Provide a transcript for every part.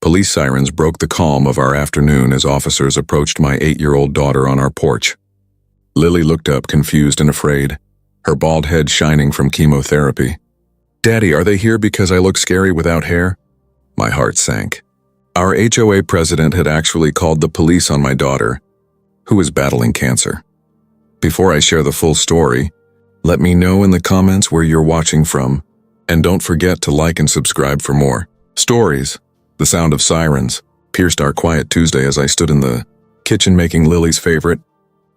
Police sirens broke the calm of our afternoon as officers approached my 8-year-old daughter on our porch. Lily looked up, confused and afraid, her bald head shining from chemotherapy. "Daddy, are they here because I look scary without hair?" My heart sank. Our HOA president had actually called the police on my daughter, who is battling cancer. Before I share the full story, let me know in the comments where you're watching from, and don't forget to like and subscribe for more stories. The sound of sirens pierced our quiet Tuesday as I stood in the kitchen making Lily's favorite,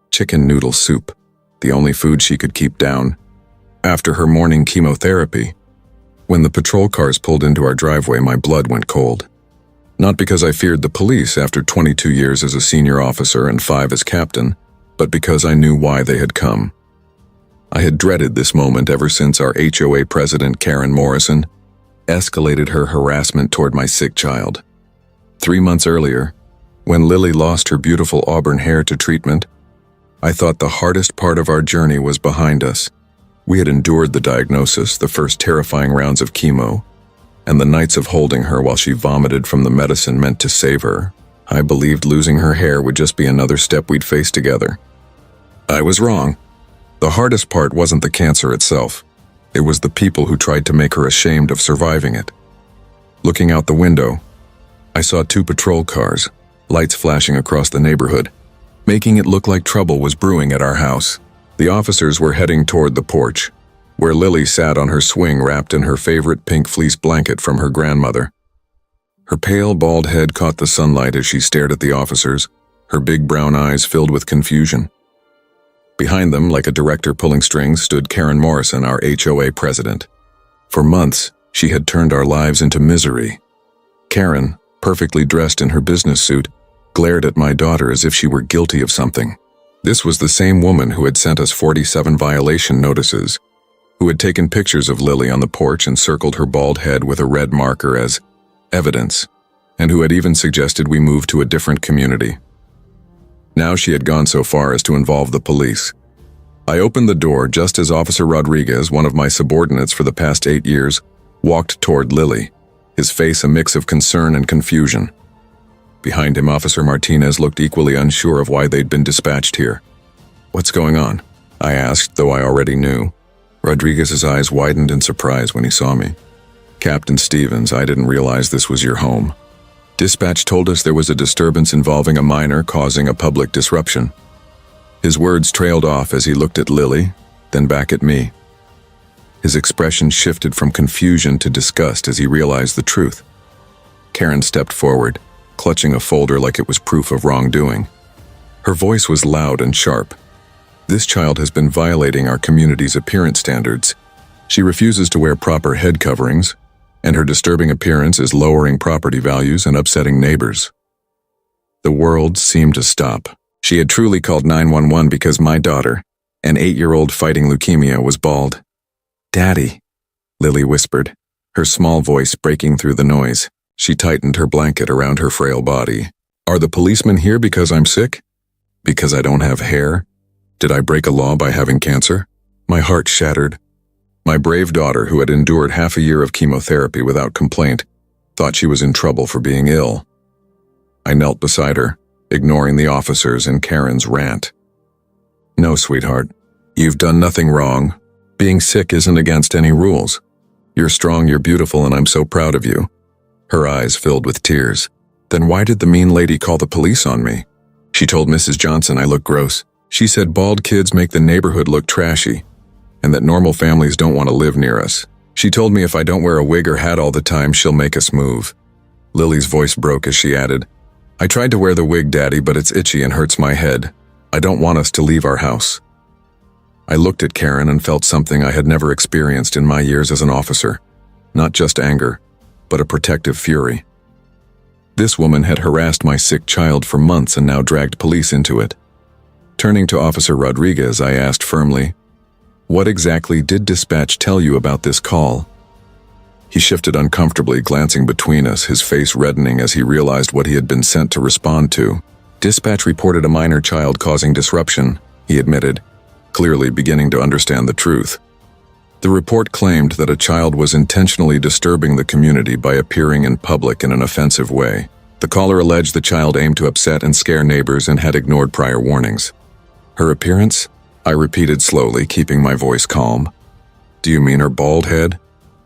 chicken noodle soup, the only food she could keep down, after her morning chemotherapy. When the patrol cars pulled into our driveway, my blood went cold. Not because I feared the police after 22 years as a senior officer and 5 as captain, but because I knew why they had come. I had dreaded this moment ever since our HOA president, Karen Morrison, escalated her harassment toward my sick child. 3 months earlier, when Lily lost her beautiful auburn hair to treatment, I thought the hardest part of our journey was behind us. We had endured the diagnosis, the first terrifying rounds of chemo, and the nights of holding her while she vomited from the medicine meant to save her. I believed losing her hair would just be another step we'd face together. I was wrong. The hardest part wasn't the cancer itself. It was the people who tried to make her ashamed of surviving it. Looking out the window, I saw 2 patrol cars, lights flashing across the neighborhood, making it look like trouble was brewing at our house. The officers were heading toward the porch, where Lily sat on her swing wrapped in her favorite pink fleece blanket from her grandmother. Her pale, bald head caught the sunlight as she stared at the officers, her big brown eyes filled with confusion. Behind them, like a director pulling strings, stood Karen Morrison, our HOA president. For months, she had turned our lives into misery. Karen, perfectly dressed in her business suit, glared at my daughter as if she were guilty of something. This was the same woman who had sent us 47 violation notices, who had taken pictures of Lily on the porch and circled her bald head with a red marker as evidence, and who had even suggested we move to a different community. Now she had gone so far as to involve the police. I opened the door just as Officer Rodriguez, one of my subordinates for the past 8 years, walked toward Lily, his face a mix of concern and confusion. Behind him, Officer Martinez looked equally unsure of why they'd been dispatched here. "What's going on?" I asked, though I already knew. Rodriguez's eyes widened in surprise when he saw me. "Captain Stevens, I didn't realize this was your home. Dispatch told us there was a disturbance involving a minor causing a public disruption." His words trailed off as he looked at Lily, then back at me. His expression shifted from confusion to disgust as he realized the truth. Karen stepped forward, clutching a folder like it was proof of wrongdoing. Her voice was loud and sharp. "This child has been violating our community's appearance standards. She refuses to wear proper head coverings, and her disturbing appearance is lowering property values and upsetting neighbors." The world seemed to stop. She had truly called 911 because my daughter, an 8-year-old fighting leukemia, was bald. "Daddy," Lily whispered, her small voice breaking through the noise. She tightened her blanket around her frail body. "Are the policemen here because I'm sick? Because I don't have hair? Did I break a law by having cancer?" My heart shattered. My brave daughter, who had endured half a year of chemotherapy without complaint, thought she was in trouble for being ill. I knelt beside her, ignoring the officers and Karen's rant. "No, sweetheart. You've done nothing wrong. Being sick isn't against any rules. You're strong, you're beautiful, and I'm so proud of you." Her eyes filled with tears. "Then why did the mean lady call the police on me?" "She told Mrs. Johnson I look gross. She said bald kids make the neighborhood look trashy, and that normal families don't want to live near us. She told me if I don't wear a wig or hat all the time, she'll make us move." Lily's voice broke as she added, "I tried to wear the wig, Daddy, but it's itchy and hurts my head. I don't want us to leave our house." I looked at Karen and felt something I had never experienced in my years as an officer. Not just anger, but a protective fury. This woman had harassed my sick child for months and now dragged police into it. Turning to Officer Rodriguez, I asked firmly, "What exactly did dispatch tell you about this call?" He shifted uncomfortably, glancing between us, his face reddening as he realized what he had been sent to respond to. "Dispatch reported a minor child causing disruption," he admitted, clearly beginning to understand the truth. The report claimed that a child was intentionally disturbing the community by appearing in public in an offensive way. The caller alleged the child aimed to upset and scare neighbors and had ignored prior warnings. Her appearance? I repeated slowly, keeping my voice calm. Do you mean her bald head?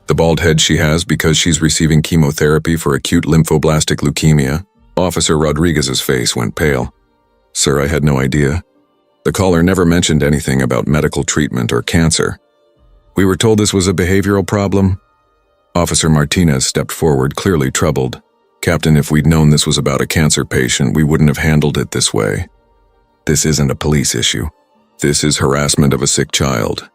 The bald head she has because she's receiving chemotherapy for acute lymphoblastic leukemia? Officer Rodriguez's face went pale. Sir, I had no idea. The caller never mentioned anything about medical treatment or cancer. We were told this was a behavioral problem. Officer Martinez stepped forward, clearly troubled. Captain, if we'd known this was about a cancer patient, we wouldn't have handled it this way. This isn't a police issue. This is harassment of a sick child.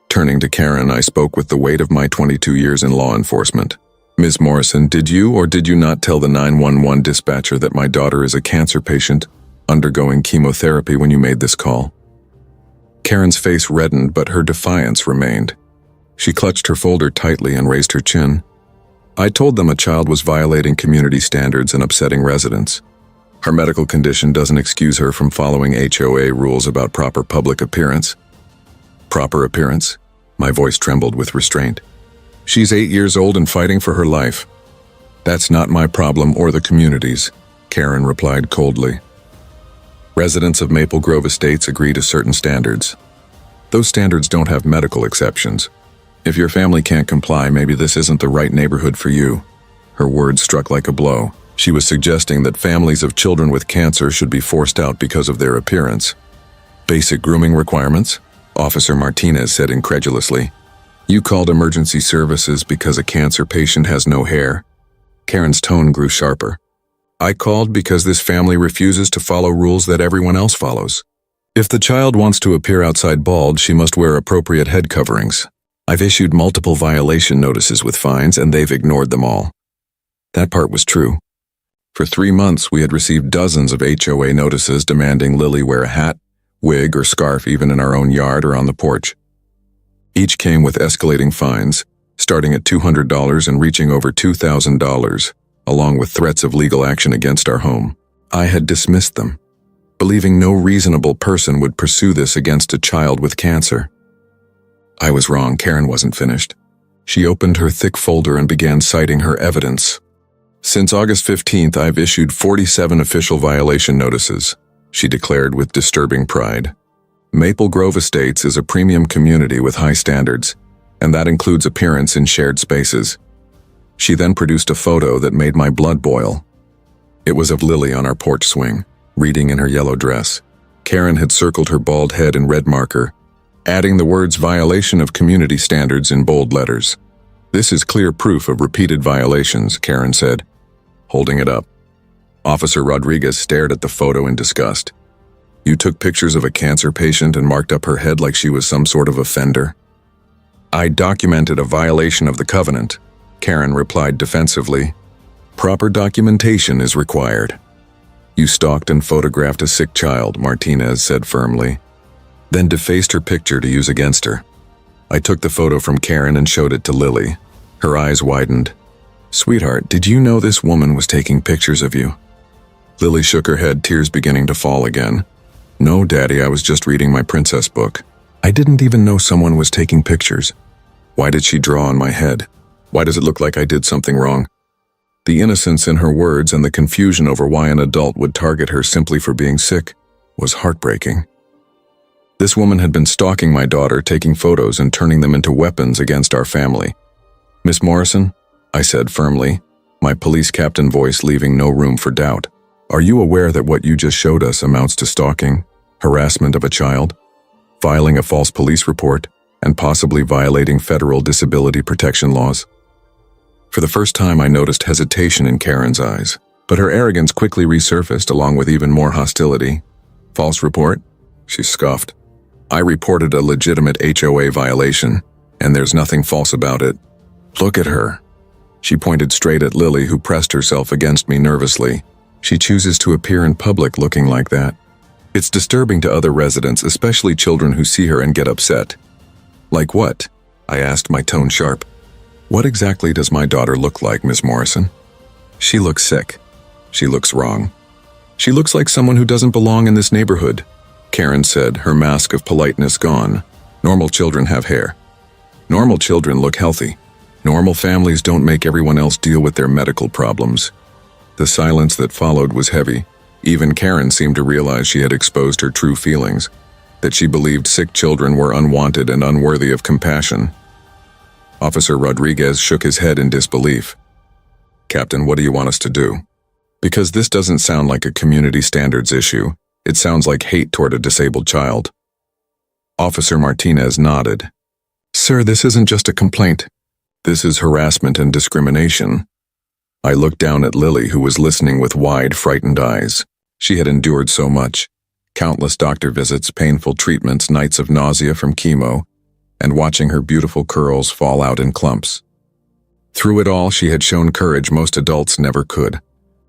Turning to Karen, I spoke with the weight of my 22 years in law enforcement. Ms. Morrison, did you or did you not tell the 911 dispatcher that my daughter is a cancer patient undergoing chemotherapy when you made this call? Karen's face reddened, but her defiance remained. She clutched her folder tightly and raised her chin. I told them a child was violating community standards and upsetting residents. Her medical condition doesn't excuse her from following HOA rules about proper public appearance. Proper appearance? My voice trembled with restraint. She's 8 years old and fighting for her life. That's not my problem or the community's, Karen replied coldly. Residents of Maple Grove Estates agree to certain standards. Those standards don't have medical exceptions. If your family can't comply, maybe this isn't the right neighborhood for you. Her words struck like a blow. She was suggesting that families of children with cancer should be forced out because of their appearance. Basic grooming requirements? Officer Martinez said incredulously. You called emergency services because a cancer patient has no hair? Karen's tone grew sharper. I called because this family refuses to follow rules that everyone else follows. If the child wants to appear outside bald, she must wear appropriate head coverings. I've issued multiple violation notices with fines, and they've ignored them all. That part was true. For 3 months, we had received dozens of HOA notices demanding Lily wear a hat, wig, or scarf even in our own yard or on the porch. Each came with escalating fines, starting at $200 and reaching over $2,000, along with threats of legal action against our home. I had dismissed them, believing no reasonable person would pursue this against a child with cancer. I was wrong. Karen wasn't finished. She opened her thick folder and began citing her evidence. Since August 15th, I've issued 47 official violation notices, she declared with disturbing pride. Maple Grove Estates is a premium community with high standards, and that includes appearance in shared spaces. She then produced a photo that made my blood boil. It was of Lily on our porch swing, reading in her yellow dress. Karen had circled her bald head in red marker, adding the words violation of community standards in bold letters. This is clear proof of repeated violations, Karen said, holding it up. Officer Rodriguez stared at the photo in disgust. You took pictures of a cancer patient and marked up her head like she was some sort of offender? I documented a violation of the covenant, Karen replied defensively. Proper documentation is required. You stalked and photographed a sick child, Martinez said firmly, then defaced her picture to use against her. I took the photo from Karen and showed it to Lily. Her eyes widened. Sweetheart, did you know this woman was taking pictures of you? Lily shook her head, tears beginning to fall again. No, Daddy, I was just reading my princess book. I didn't even know someone was taking pictures. Why did she draw on my head? Why does it look like I did something wrong? The innocence in her words and the confusion over why an adult would target her simply for being sick was heartbreaking. This woman had been stalking my daughter, taking photos and turning them into weapons against our family. Miss Morrison, I said firmly, my police captain voice leaving no room for doubt. Are you aware that what you just showed us amounts to stalking, harassment of a child, filing a false police report, and possibly violating federal disability protection laws? For the first time, I noticed hesitation in Karen's eyes, but her arrogance quickly resurfaced along with even more hostility. False report? She scoffed. I reported a legitimate HOA violation, and there's nothing false about it. Look at her. She pointed straight at Lily, who pressed herself against me nervously. She chooses to appear in public looking like that. It's disturbing to other residents, especially children who see her and get upset. Like what? I asked, my tone sharp. What exactly does my daughter look like, Miss Morrison? She looks sick. She looks wrong. She looks like someone who doesn't belong in this neighborhood, Karen said, her mask of politeness gone. Normal children have hair. Normal children look healthy. Normal families don't make everyone else deal with their medical problems. The silence that followed was heavy. Even Karen seemed to realize she had exposed her true feelings, that she believed sick children were unwanted and unworthy of compassion. Officer Rodriguez shook his head in disbelief. "Captain, what do you want us to do? Because this doesn't sound like a community standards issue. It sounds like hate toward a disabled child." Officer Martinez nodded. "Sir, this isn't just a complaint. This is harassment and discrimination." I looked down at Lily, who was listening with wide, frightened eyes. She had endured so much. Countless doctor visits, painful treatments, nights of nausea from chemo, and watching her beautiful curls fall out in clumps. Through it all, she had shown courage most adults never could.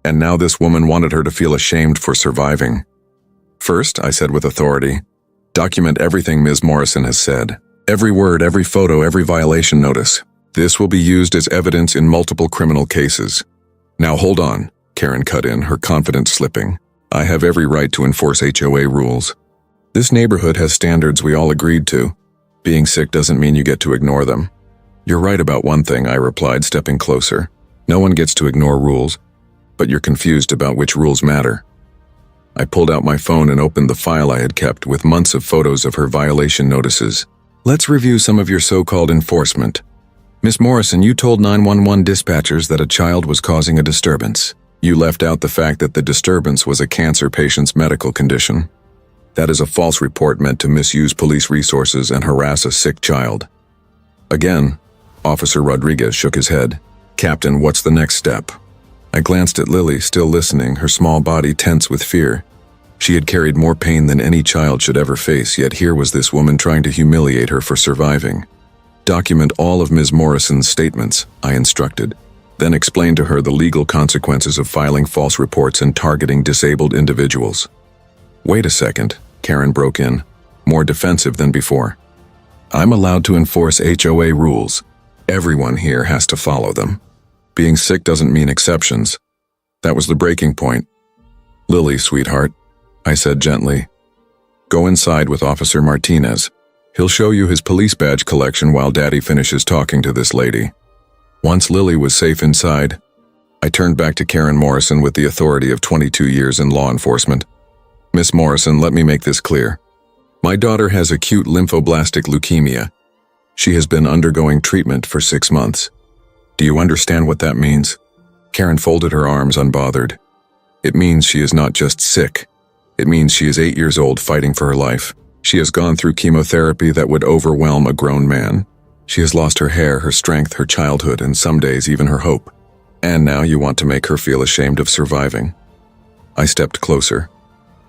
And now this woman wanted her to feel ashamed for surviving. "First," I said with authority, "document everything Ms. Morrison has said. Every word, every photo, every violation notice. This will be used as evidence in multiple criminal cases." "Now hold on," Karen cut in, her confidence slipping. "I have every right to enforce HOA rules. This neighborhood has standards we all agreed to. Being sick doesn't mean you get to ignore them." "You're right about one thing," I replied, stepping closer. "No one gets to ignore rules, but you're confused about which rules matter." I pulled out my phone and opened the file I had kept with months of photos of her violation notices. "Let's review some of your so-called enforcement. Miss Morrison, you told 911 dispatchers that a child was causing a disturbance. You left out the fact that the disturbance was a cancer patient's medical condition. That is a false report meant to misuse police resources and harass a sick child." Again, Officer Rodriguez shook his head. "Captain, what's the next step?" I glanced at Lily, still listening, her small body tense with fear. She had carried more pain than any child should ever face, yet here was this woman trying to humiliate her for surviving. "Document all of Ms. Morrison's statements," I instructed. Then explain to her the legal consequences of filing false reports and targeting disabled individuals. "Wait a second," Karen broke in, more defensive than before. "I'm allowed to enforce HOA rules. Everyone here has to follow them. Being sick doesn't mean exceptions." That was the breaking point. "Lily, sweetheart," I said gently, "go inside with Officer Martinez. He'll show you his police badge collection while Daddy finishes talking to this lady." Once Lily was safe inside, I turned back to Karen Morrison with the authority of 22 years in law enforcement. "Miss Morrison, let me make this clear. My daughter has acute lymphoblastic leukemia. She has been undergoing treatment for 6 months. Do you understand what that means?" Karen folded her arms, unbothered. "It means she is not just sick. It means she is 8 years old fighting for her life. She has gone through chemotherapy that would overwhelm a grown man. She has lost her hair, her strength, her childhood, and some days even her hope. And now you want to make her feel ashamed of surviving." I stepped closer,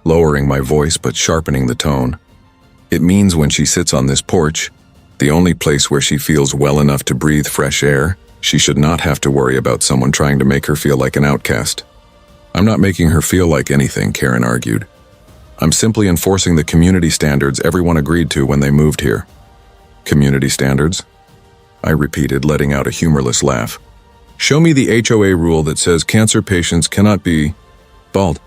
lowering my voice but sharpening the tone. "It means when she sits on this porch, the only place where she feels well enough to breathe fresh air, she should not have to worry about someone trying to make her feel like an outcast." "I'm not making her feel like anything," Karen argued. "I'm simply enforcing the community standards everyone agreed to when they moved here." "Community standards?" I repeated, letting out a humorless laugh. "Show me the HOA rule that says cancer patients cannot be bald."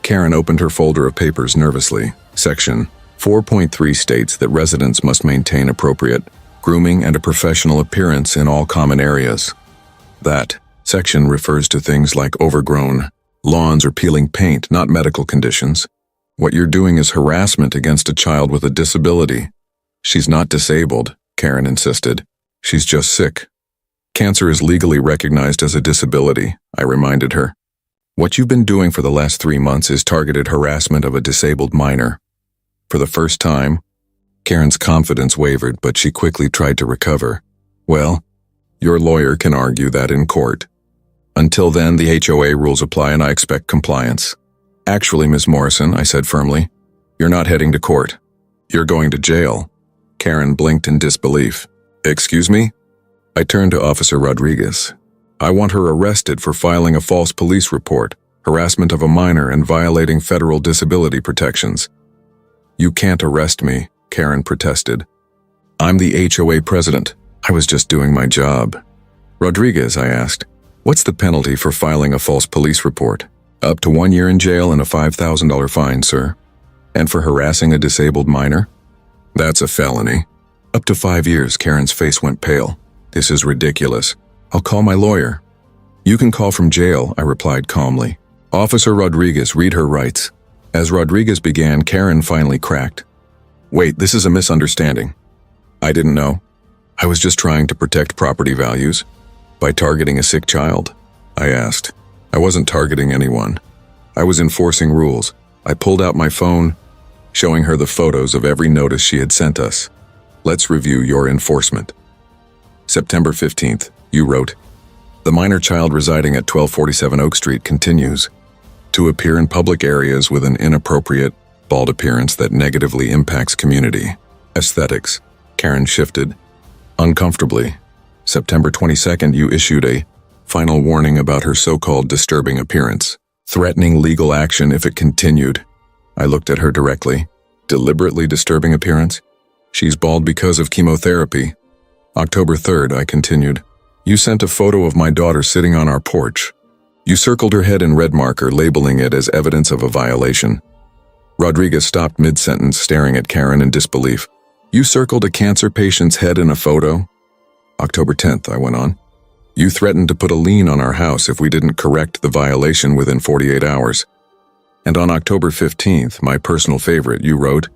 Karen opened her folder of papers nervously. Section 4.3 states that residents must maintain appropriate grooming and a professional appearance in all common areas. That section refers to things like overgrown lawns or peeling paint, not medical conditions. What you're doing is harassment against a child with a disability. "She's not disabled," Karen insisted. "She's just sick. Cancer is legally recognized as a disability," I reminded her. "What you've been doing for the last 3 months is targeted harassment of a disabled minor." For the first time, Karen's confidence wavered, but she quickly tried to recover. "Well, your lawyer can argue that in court. Until then, the HOA rules apply and I expect compliance." "Actually, Ms. Morrison," I said firmly, "you're not heading to court. You're going to jail." Karen blinked in disbelief. "Excuse me?" I turned to Officer Rodriguez. "I want her arrested for filing a false police report, harassment of a minor, and violating federal disability protections." "You can't arrest me," Karen protested. "I'm the HOA president. I was just doing my job." "Rodriguez," I asked, "what's the penalty for filing a false police report?" "Up to 1 year in jail and a $5,000 fine, sir." "And for harassing a disabled minor?" "That's a felony." Up to 5 years, Karen's face went pale. This is ridiculous. I'll call my lawyer. You can call from jail, I replied calmly. Officer Rodriguez, read her rights. As Rodriguez began, Karen finally cracked. Wait, this is a misunderstanding. I didn't know. I was just trying to protect property values. By targeting a sick child? I asked. I wasn't targeting anyone. I was enforcing rules. I pulled out my phone, showing her the photos of every notice she had sent us. Let's review your enforcement. September 15th, you wrote, the minor child residing at 1247 Oak Street continues to appear in public areas with an inappropriate, bald appearance that negatively impacts community aesthetics. Karen shifted uncomfortably. September 22nd, you issued a final warning about her so-called disturbing appearance, threatening legal action if it continued. I looked at her directly. Deliberately disturbing appearance? She's bald because of chemotherapy. October 3rd, I continued. You sent a photo of my daughter sitting on our porch. You circled her head in red marker, labeling it as evidence of a violation. Rodriguez stopped mid-sentence, staring at Karen in disbelief. You circled a cancer patient's head in a photo? October 10th, I went on. You threatened to put a lien on our house if we didn't correct the violation within 48 hours. And on October 15th, my personal favorite, you wrote,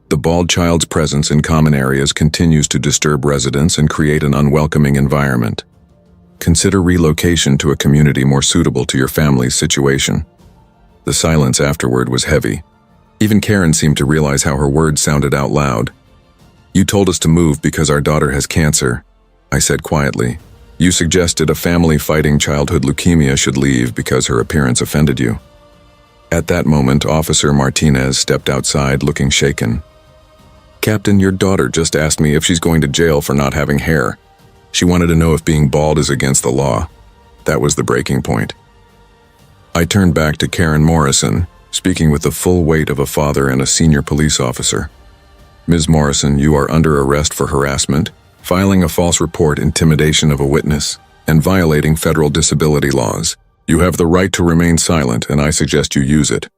the bald child's presence in common areas continues to disturb residents and create an unwelcoming environment. Consider relocation to a community more suitable to your family's situation. The silence afterward was heavy. Even Karen seemed to realize how her words sounded out loud. You told us to move because our daughter has cancer, I said quietly. You suggested a family fighting childhood leukemia should leave because her appearance offended you. At that moment, Officer Martinez stepped outside looking shaken. Captain, your daughter just asked me if she's going to jail for not having hair. She wanted to know if being bald is against the law. That was the breaking point. I turned back to Karen Morrison, speaking with the full weight of a father and a senior police officer. Ms. Morrison, you are under arrest for harassment, filing a false report, intimidation of a witness, and violating federal disability laws. You have the right to remain silent, and I suggest you use it.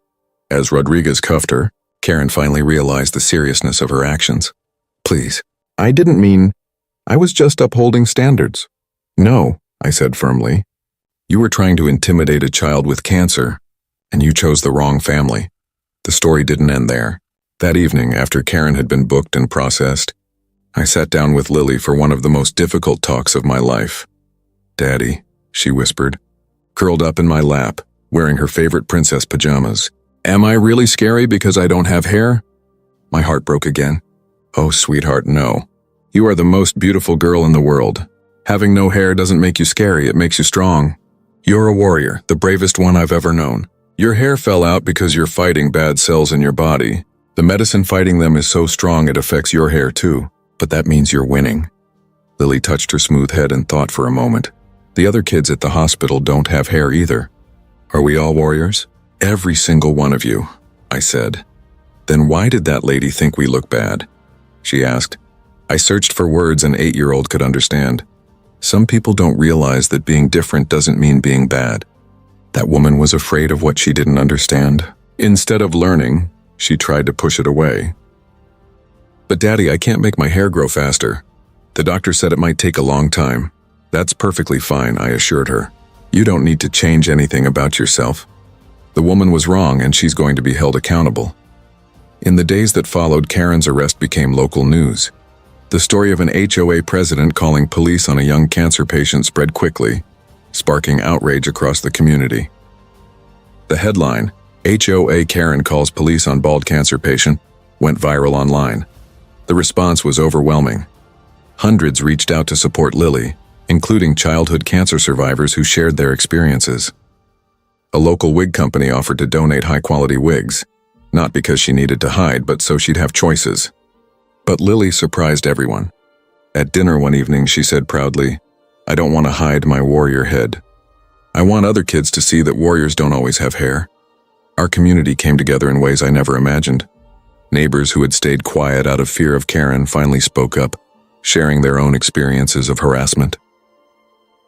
As Rodriguez cuffed her, Karen finally realized the seriousness of her actions. Please, I didn't mean... I was just upholding standards. No, I said firmly. You were trying to intimidate a child with cancer, and you chose the wrong family. The story didn't end there. That evening, after Karen had been booked and processed, I sat down with Lily for one of the most difficult talks of my life. Daddy, she whispered, curled up in my lap, wearing her favorite princess pajamas. Am I really scary because I don't have hair? My heart broke again. Oh, sweetheart, no. You are the most beautiful girl in the world. Having no hair doesn't make you scary, it makes you strong. You're a warrior, the bravest one I've ever known. Your hair fell out because you're fighting bad cells in your body. The medicine fighting them is so strong it affects your hair too, but that means you're winning. Lily touched her smooth head and thought for a moment. The other kids at the hospital don't have hair either. Are we all warriors? Every single one of you, I said. Then why did that lady think we look bad? She asked. I searched for words an 8-year-old could understand. Some people don't realize that being different doesn't mean being bad. That woman was afraid of what she didn't understand. Instead of learning, she tried to push it away. But Daddy, I can't make my hair grow faster. The doctor said it might take a long time. That's perfectly fine, I assured her. You don't need to change anything about yourself. The woman was wrong and she's going to be held accountable. In the days that followed, Karen's arrest became local news. The story of an HOA president calling police on a young cancer patient spread quickly, sparking outrage across the community. The headline, HOA Karen calls police on bald cancer patient, went viral online. The response was overwhelming. Hundreds reached out to support Lily, including childhood cancer survivors who shared their experiences. A local wig company offered to donate high-quality wigs, not because she needed to hide, but so she'd have choices. But Lily surprised everyone. At dinner one evening, she said proudly, I don't want to hide my warrior head. I want other kids to see that warriors don't always have hair. Our community came together in ways I never imagined. Neighbors who had stayed quiet out of fear of Karen finally spoke up, sharing their own experiences of harassment.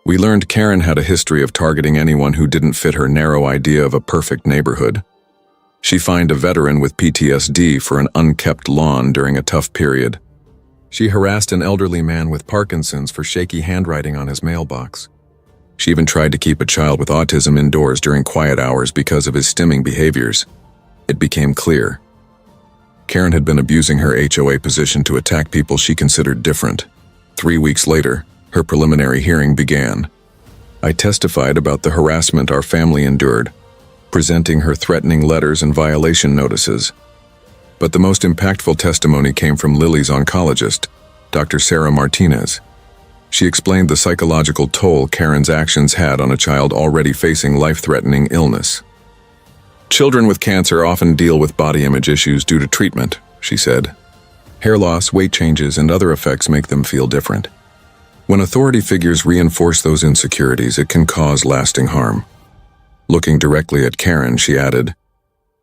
We learned Karen had a history of targeting anyone who didn't fit her narrow idea of a perfect neighborhood. She fined a veteran with PTSD for an unkept lawn during a tough period. She harassed an elderly man with Parkinson's for shaky handwriting on his mailbox. She even tried to keep a child with autism indoors during quiet hours because of his stimming behaviors. It became clear. Karen had been abusing her HOA position to attack people she considered different. 3 weeks later, her preliminary hearing began. I testified about the harassment our family endured, presenting her threatening letters and violation notices. But the most impactful testimony came from Lily's oncologist, Dr. Sarah Martinez. She explained the psychological toll Karen's actions had on a child already facing life-threatening illness. Children with cancer often deal with body image issues due to treatment, she said. Hair loss, weight changes, and other effects make them feel different. When authority figures reinforce those insecurities, it can cause lasting harm. Looking directly at Karen, she added,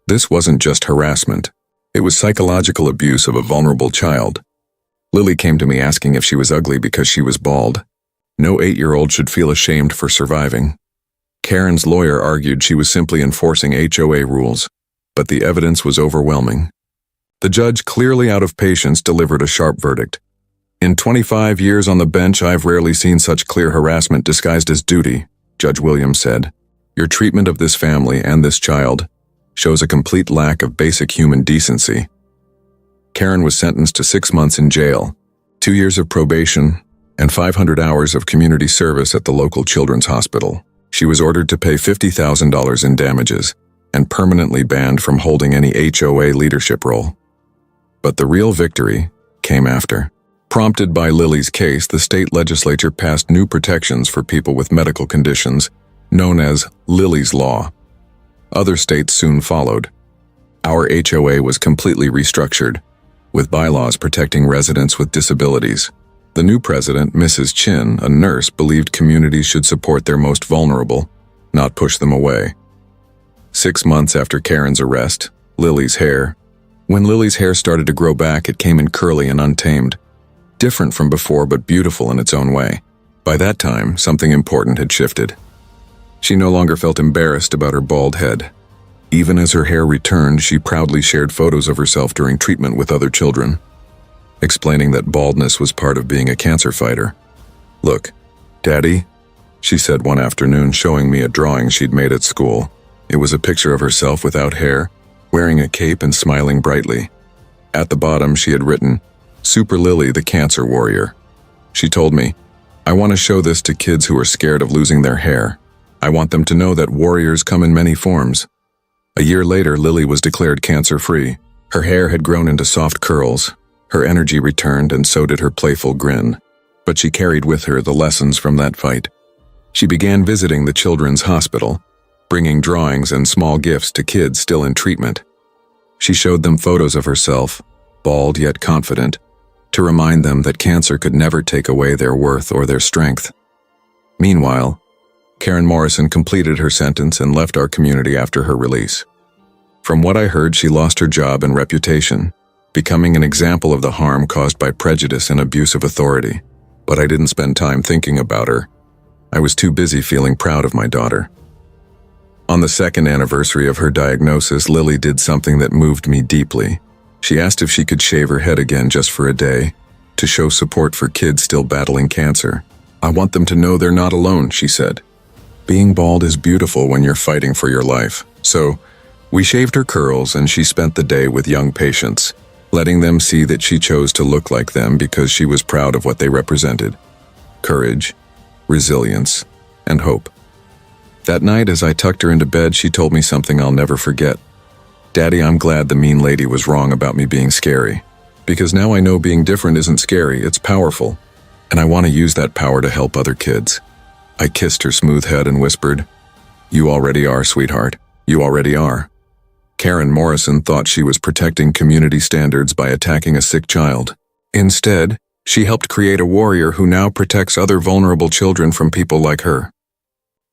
"This wasn't just harassment. It was psychological abuse of a vulnerable child. Lily came to me asking if she was ugly because she was bald. No 8-year-old should feel ashamed for surviving." Karen's lawyer argued she was simply enforcing HOA rules, but the evidence was overwhelming. The judge, clearly out of patience, delivered a sharp verdict. "In 25 years on the bench, I've rarely seen such clear harassment disguised as duty," Judge Williams said. "Your treatment of this family and this child shows a complete lack of basic human decency." Karen was sentenced to 6 months in jail, 2 years of probation, and 500 hours of community service at the local children's hospital. She was ordered to pay $50,000 in damages and permanently banned from holding any HOA leadership role. But the real victory came after. Prompted by Lily's case, the state legislature passed new protections for people with medical conditions, known as Lily's Law. Other states soon followed. Our HOA was completely restructured, with bylaws protecting residents with disabilities. The new president, Mrs. Chin, a nurse, believed communities should support their most vulnerable, not push them away. 6 months after Karen's arrest, When Lily's hair started to grow back, it came in curly and untamed. Different from before, but beautiful in its own way. By that time, something important had shifted. She no longer felt embarrassed about her bald head. Even as her hair returned, she proudly shared photos of herself during treatment with other children, explaining that baldness was part of being a cancer fighter. "Look, Daddy," she said one afternoon, showing me a drawing she'd made at school. It was a picture of herself without hair, wearing a cape and smiling brightly. At the bottom, she had written, "Super Lily, the Cancer Warrior." She told me, "I want to show this to kids who are scared of losing their hair. I want them to know that warriors come in many forms." A year later, Lily was declared cancer-free. Her hair had grown into soft curls. Her energy returned, and so did her playful grin. But she carried with her the lessons from that fight. She began visiting the children's hospital, bringing drawings and small gifts to kids still in treatment. She showed them photos of herself, bald yet confident, to remind them that cancer could never take away their worth or their strength. Meanwhile, Karen Morrison completed her sentence and left our community after her release. From what I heard, she lost her job and reputation, becoming an example of the harm caused by prejudice and abuse of authority. But I didn't spend time thinking about her. I was too busy feeling proud of my daughter. On the 2nd anniversary of her diagnosis, Lily did something that moved me deeply. She asked if she could shave her head again just for a day, to show support for kids still battling cancer. "I want them to know they're not alone," she said. "Being bald is beautiful when you're fighting for your life." So, we shaved her curls and she spent the day with young patients, letting them see that she chose to look like them because she was proud of what they represented: courage, resilience, and hope. That night, as I tucked her into bed, she told me something I'll never forget. "Daddy, I'm glad the mean lady was wrong about me being scary, because now I know being different isn't scary, it's powerful, and I want to use that power to help other kids." I kissed her smooth head and whispered, "You already are, sweetheart. You already are." Karen Morrison thought she was protecting community standards by attacking a sick child. Instead, she helped create a warrior who now protects other vulnerable children from people like her.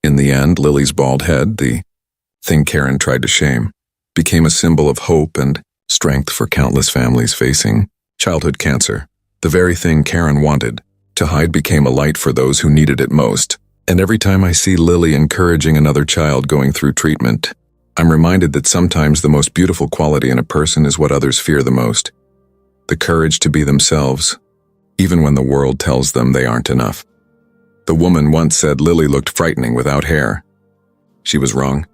In the end, Lily's bald head, the thing Karen tried to shame, became a symbol of hope and strength for countless families facing childhood cancer. The very thing Karen wanted to hide became a light for those who needed it most. And every time I see Lily encouraging another child going through treatment, I'm reminded that sometimes the most beautiful quality in a person is what others fear the most: the courage to be themselves, even when the world tells them they aren't enough. The woman once said Lily looked frightening without hair. She was wrong.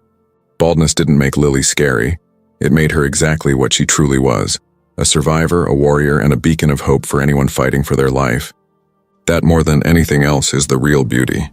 Baldness didn't make Lily scary. It made her exactly what she truly was, a survivor, a warrior, and a beacon of hope for anyone fighting for their life. That more than anything else is the real beauty.